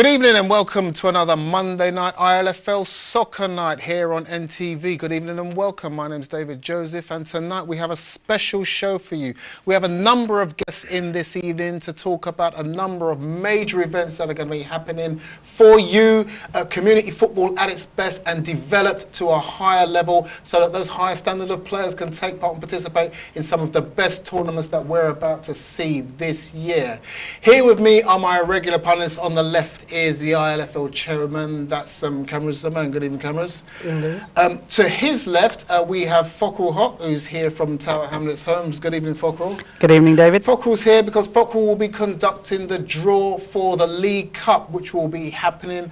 Good evening and welcome to another Monday night ILFL soccer night here on NTV. Good evening and welcome. My name's David Joseph and tonight we have a special show for you. We have a number of guests in this evening to talk about a number of major events that are going to be happening for you. Community football at its best and developed to a higher level so that those higher standard of players can take part and participate in some of the best tournaments that we're about to see this year. Here with me are my regular panelists. On the left is the ILFL chairman, that's Cameras Zaman. Good evening, Cameras. To his left, we have Fockerel Hock, who's here from Tower Hamlets Homes. Good evening, Fockerel. Good evening, David. Fockerel's here because Fockerel will be conducting the draw for the League Cup, which will be happening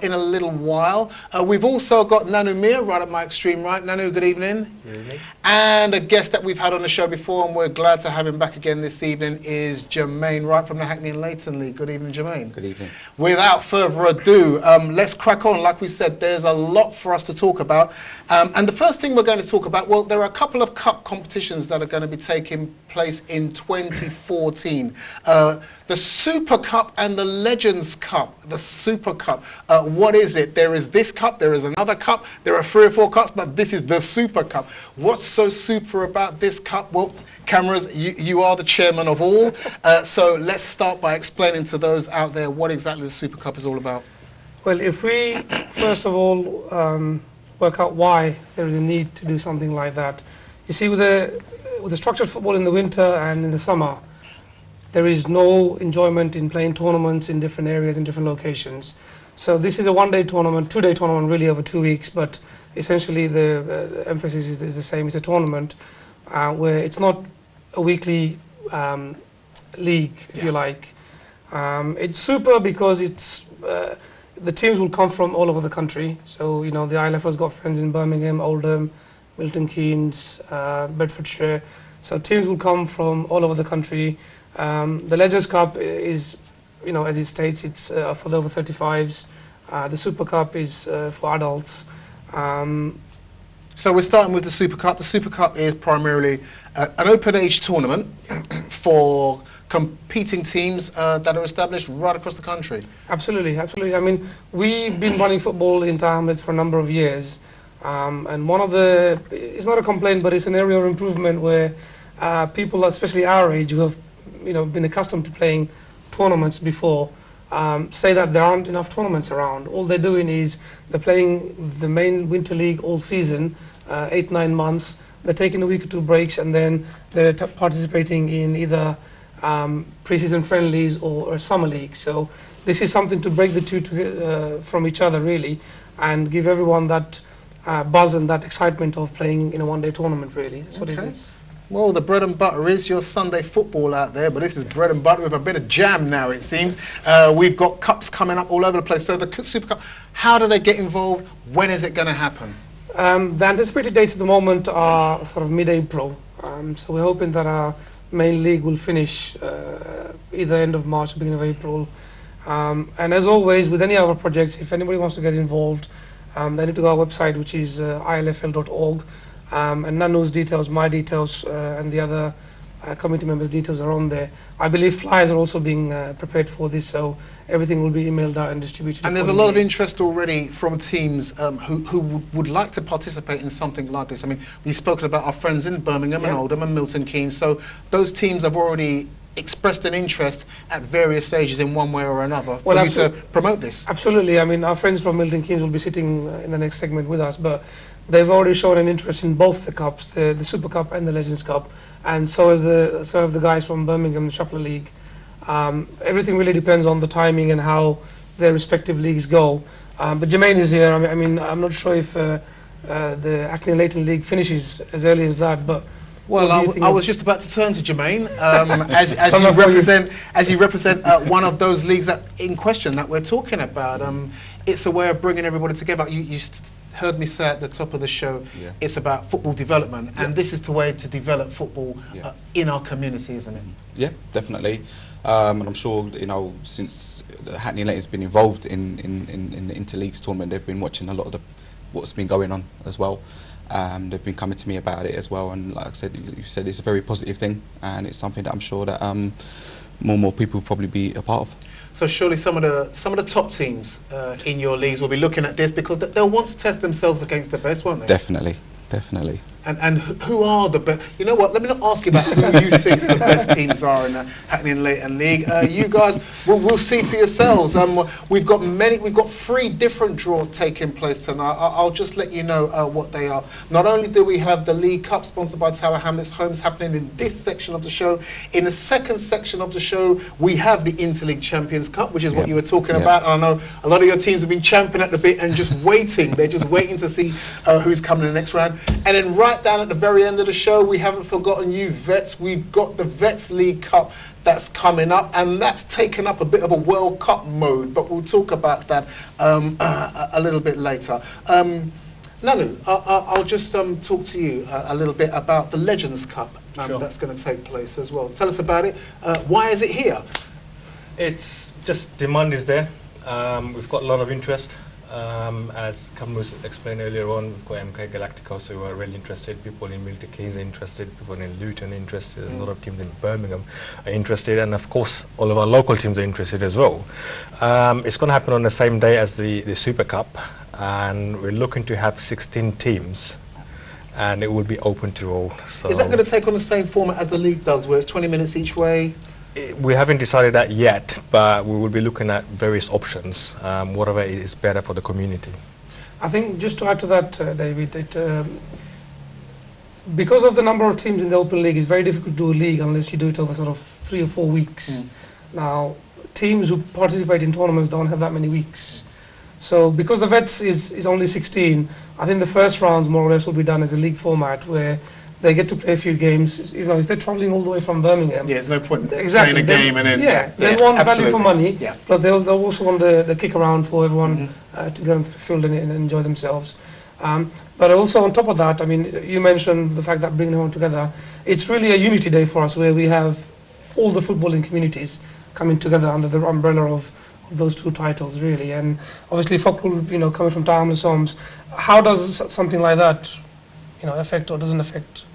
in a little while. We've also got Nanu Mir right at my extreme right. Nanu, good evening. Good evening. And a guest that we've had on the show before, and we're glad to have him back again this evening, is Jermaine, right from the Hackney and Leighton League. Good evening, Jermaine. Good evening. Without further ado, let's crack on. Like we said, there's a lot for us to talk about. And the first thing we're going to talk about, well, there are a couple of cup competitions that are going to be taking place in 2014. The Super Cup and the Legends Cup. The Super Cup, what is it? There is this cup, there is another cup, there are 3 or 4 cups, but this is the Super Cup. What's so super about this cup? Well, Cameras, you are the chairman of all, so let's start by explaining to those out there what exactly the Super Cup is all about. Well, if we first of all work out why there is a need to do something like that. You see, with the structured football in the winter and in the summer, there is no enjoyment in playing tournaments in different areas, in different locations. So this is a one-day tournament, 2-day tournament really over 2 weeks, but essentially the emphasis is the same. It's a tournament where it's not a weekly league, if you like. It's super because it's the teams will come from all over the country. So, you know, the ILFL's got friends in Birmingham, Oldham, Milton Keynes, Bedfordshire. So teams will come from all over the country. The Legends Cup is, you know, as it states, it's for the over 35s. The Super Cup is for adults. So we're starting with the Super Cup. The Super Cup is primarily an open age tournament for competing teams that are established right across the country. Absolutely, absolutely. I mean, we've been running football in Tower Hamlets for a number of years. And one of the, it's not a complaint, but it's an area of improvement where people, especially our age, who have, you know, been accustomed to playing tournaments before, say that there aren't enough tournaments around. All they're doing is they're playing the main winter league all season, 8-9 months. They're taking a week or 2 breaks, and then they're participating in either pre-season friendlies or a summer league. So this is something to break the two from each other, really, and give everyone that buzz and that excitement of playing in a one-day tournament, really. That's what it is. Well, the bread and butter is your Sunday football out there, but this is bread and butter with a bit of jam now, it seems. We've got cups coming up all over the place. So the Super Cup, how do they get involved? When is it going to happen? The anticipated dates at the moment are sort of mid-April. So we're hoping that our main league will finish either end of March or beginning of April. And as always, with any other projects, if anybody wants to get involved, they need to go to our website, which is ilfl.org. And Nanu's details, my details, and the other committee members' details are on there. I believe flyers are also being prepared for this, so everything will be emailed out and distributed. And there's a lot of interest already from teams who would like to participate in something like this. I mean, we've spoken about our friends in Birmingham and Oldham and Milton Keynes, so those teams have already expressed an interest at various stages in one way or another for you to promote this. Absolutely. I mean, our friends from Milton Keynes will be sitting in the next segment with us, but they've already shown an interest in both the cups, the Super Cup and the Legends Cup, and so have the guys from Birmingham, the Shopper League. Everything really depends on the timing and how their respective leagues go. But Jermaine is here. I mean, I'm not sure if the Hackney and Leighton League finishes as early as that, but well, I was just about to turn to Jermaine, as you represent one of those leagues that in question that we're talking about. It's a way of bringing everybody together. You heard me say at the top of the show, it's about football development, and this is the way to develop football in our community, isn't it? Yeah, definitely. And I'm sure, you know, since Hackney and Leighton's been involved in the Interleagues tournament, they've been watching a lot of what's been going on as well. They've been coming to me about it as well, and like I said, you said it's a very positive thing, and it's something that I'm sure that more people will probably be a part of. So surely some of the top teams in your leagues will be looking at this because they'll want to test themselves against the best, won't they? Definitely, definitely. And who are the best? You know what? Let me not ask you about who you think the best teams are in the Hackney Leighton League. You guys, we'll see for yourselves. We've got 3 different draws taking place tonight. I'll just let you know what they are. Not only do we have the League Cup sponsored by Tower Hamlets Homes happening in this section of the show, in the second section of the show, we have the Interleague Champions Cup, which is what you were talking about. And I know a lot of your teams have been champing at the bit and just waiting. They're just waiting to see who's coming in the next round. And then right down at the very end of the show, we haven't forgotten you vets. We've got the Vets League Cup that's coming up, and that's taken up a bit of a World Cup mode, but we'll talk about that a little bit later. Nanu, I'll just talk to you a little bit about the Legends Cup that's going to take place as well. Tell us about it. Why is it here? It's just demand is there. We've got a lot of interest. As Kamrus explained earlier on, we've got MK Galacticos who are really interested, people in Milton Keynes are interested, people in Luton are interested, a lot of teams in Birmingham are interested, and of course all of our local teams are interested as well. It's going to happen on the same day as the Super Cup, and we're looking to have 16 teams, and it will be open to all. So is that going to take on the same format as the league does, where it's 20 minutes each way? We haven't decided that yet, but we will be looking at various options, whatever is better for the community. I think just to add to that, David, because of the number of teams in the Open League, it's very difficult to do a league unless you do it over sort of 3 or 4 weeks. Now, teams who participate in tournaments don't have that many weeks. So because the Vets is only 16, I think the first rounds more or less will be done as a league format where they get to play a few games. You know, if they're travelling all the way from Birmingham, there's no point in playing a game and then they want value for money. Yeah. Plus they'll also want the kick around for everyone to go into the field and enjoy themselves. But also on top of that, I mean, you mentioned the fact that bringing everyone together. It's really a unity day for us, where we have all the footballing communities coming together under the umbrella of those 2 titles, really. And obviously, Fockrul, you know, coming from Tower Hamlets Homes, how does something like that, you know, affect or doesn't affect?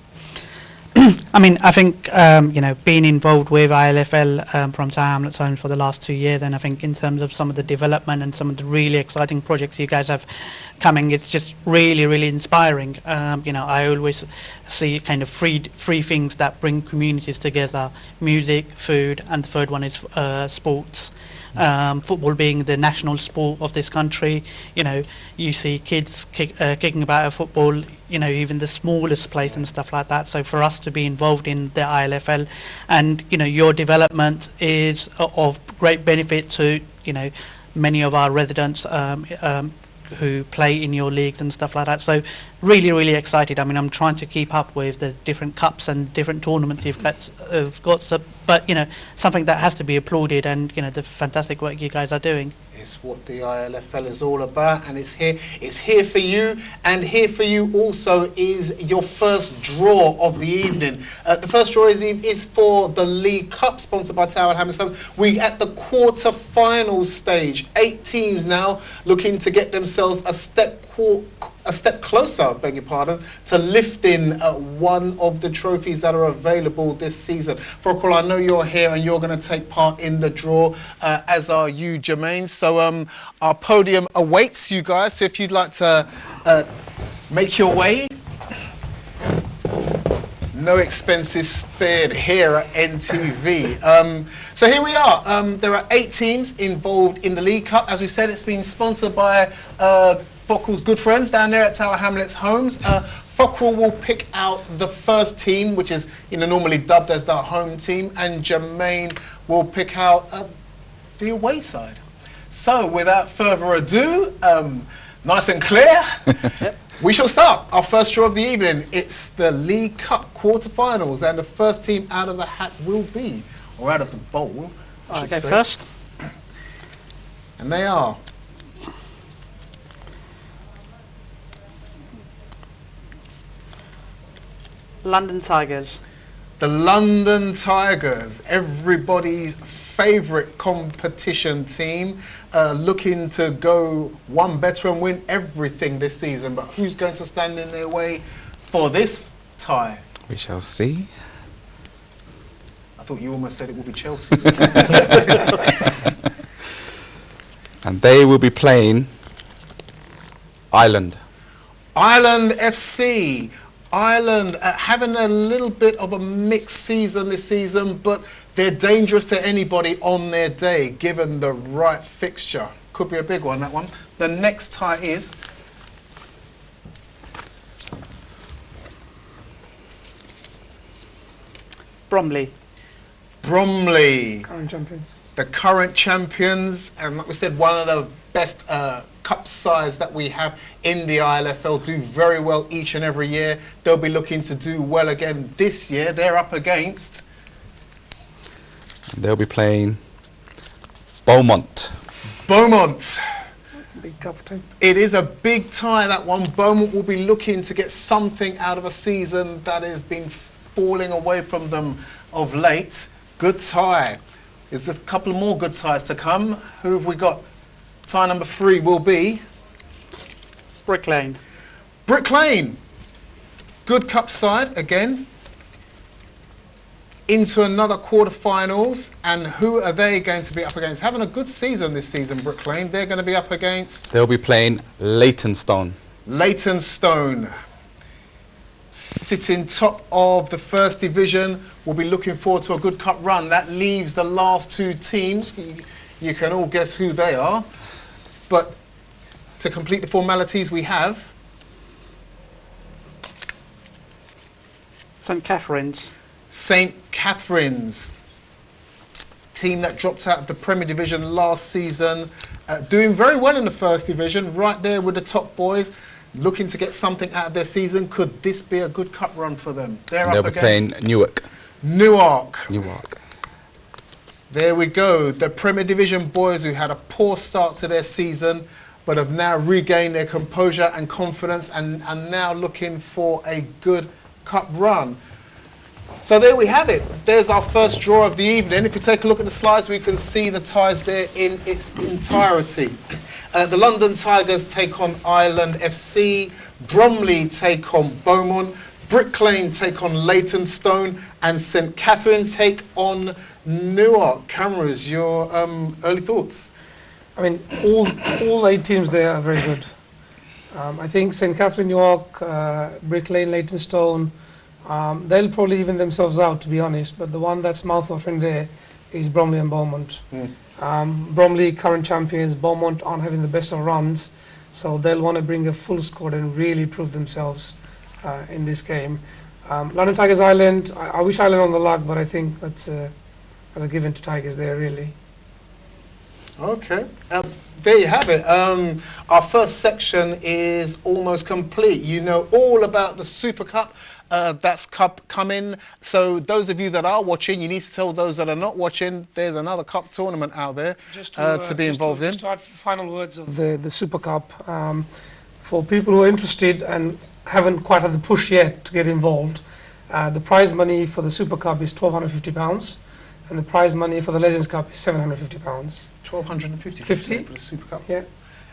I mean, I think, you know, being involved with ILFL from Tower Hamlets Homes for the last 2 years, and I think in terms of some of the development and some of the really exciting projects you guys have coming, it's just really, really inspiring. You know, I always see kind of three things that bring communities together: music, food, and the third one is sports. Football being the national sport of this country, you know, you see kids kicking about a football, you know, even the smallest place and stuff like that. So for us to be involved in the ILFL, and you know, your development is of great benefit to, you know, many of our residents who play in your leagues and stuff like that. So really, really excited. I mean, I'm trying to keep up with the different cups and different tournaments you've got so, but you know, something that has to be applauded, and you know, the fantastic work you guys are doing. It's what the ILFL is all about, and it's here for you, and here for you also is your first draw of the evening. The first draw is for the League Cup, sponsored by Tower Hamlets Homes. We're at the quarter-final stage. 8 teams now looking to get themselves a step closer, beg your pardon, to lifting one of the trophies that are available this season. Fockrul, I know you're here and you're going to take part in the draw, as are you, Jermaine. So our podium awaits you guys. So if you'd like to make your way, no expenses spared here at NTV. So here we are. There are 8 teams involved in the League Cup. As we said, it's been sponsored by Fockrul's good friends down there at Tower Hamlets Homes. Fockrul will pick out the first team, which is, you know, normally dubbed as the home team, and Jermaine will pick out the away side. So without further ado, nice and clear, we shall start our first draw of the evening. It's the League Cup quarterfinals, and the first team out of the hat will be, or out of the bowl, I'll go first. And they are London Tigers. the London Tigers, everybody's favourite competition team, looking to go one better and win everything this season. But who's going to stand in their way for this tie? We shall see. I thought you almost said it will be Chelsea. And they will be playing Ireland. Ireland FC. Ireland having a little bit of a mixed season this season, but they're dangerous to anybody on their day, given the right fixture. Could be a big one, that one. The next tie is Bromley. Bromley, Current champions. the current champions, and like we said, one of the best cup sides that we have in the ILFL, do very well each and every year. They'll be looking to do well again this year. They're up against... They'll be playing Beaumont. Beaumont. Big cup time. It is a big tie, that one. Beaumont will be looking to get something out of a season that has been falling away from them of late. Good tie. There's a couple more good ties to come. Who have we got? Tie number 3 will be Brick Lane. Brick Lane. Good cup side again. Into another quarterfinals, and who are they going to be up against? Having a good season this season, Brick Lane. They're going to be up against They'll be playing Leytonstone. Leytonstone. Sitting top of the first division, will be looking forward to a good cup run. That leaves the last 2 teams. You can all guess who they are. But to complete the formalities, we have St Catherine's. St Catherine's, team that dropped out of the Premier Division last season, doing very well in the first division, right there with the top boys, looking to get something out of their season. Could this be a good cup run for them? They'll be playing Newark. Newark. Newark. There we go. The Premier Division boys who had a poor start to their season, but have now regained their composure and confidence, and are now looking for a good cup run. So there we have it. There's our first draw of the evening. If you take a look at the slides, we can see the ties there in its entirety. The London Tigers take on Ireland FC. Bromley take on Beaumont. Brick Lane take on Leytonstone. And St Catherine take on Newark. Cameras, your early thoughts? I mean, all 8 teams there are very good. I think St Catherine, Newark, Brick Lane, Leytonstone, they'll probably even themselves out, to be honest, but the one that's mouth-watering there is Bromley and Beaumont. Bromley, current champions. Beaumont aren't having the best of runs, so they'll want to bring a full squad and really prove themselves in this game. London Tigers Ireland, I wish Ireland on the luck, but I think that's a given to Tigers there, really. Okay, there you have it. Our first section is almost complete. You know all about the Super Cup. That's cup coming. So those of you that are watching, you need to tell those that are not watching, there's another cup tournament out there to be involved in. Just to start final words of the Super Cup. For people who are interested and haven't quite had the push yet to get involved, the prize money for the Super Cup is £1,250, and the prize money for the Legends Cup is £750. £1,250 for the Super Cup. Yeah.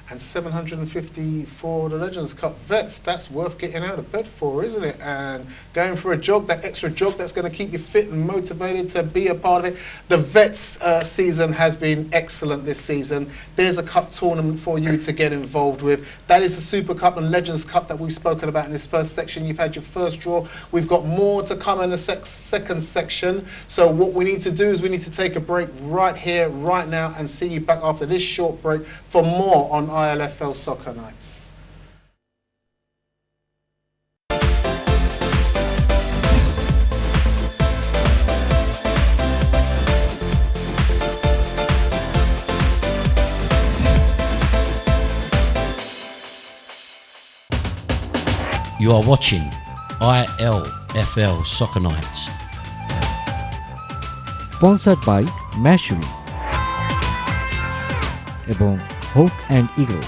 And £750 for the Legends Cup vets. That's worth getting out of bed for, isn't it? And going for a jog, that extra jog that's going to keep you fit and motivated to be a part of it. The vets season has been excellent this season. There's a cup tournament for you to get involved with. That is the Super Cup and Legends Cup that we've spoken about in this first section. You've had your first draw. We've got more to come in the second section. So what we need to do is we need to take a break right here, right now, and see you back after this short break for more on ILFL Soccer Night. You are watching ILFL Soccer Nights. Sponsored by Mashuri এবং Hawk and Eagle.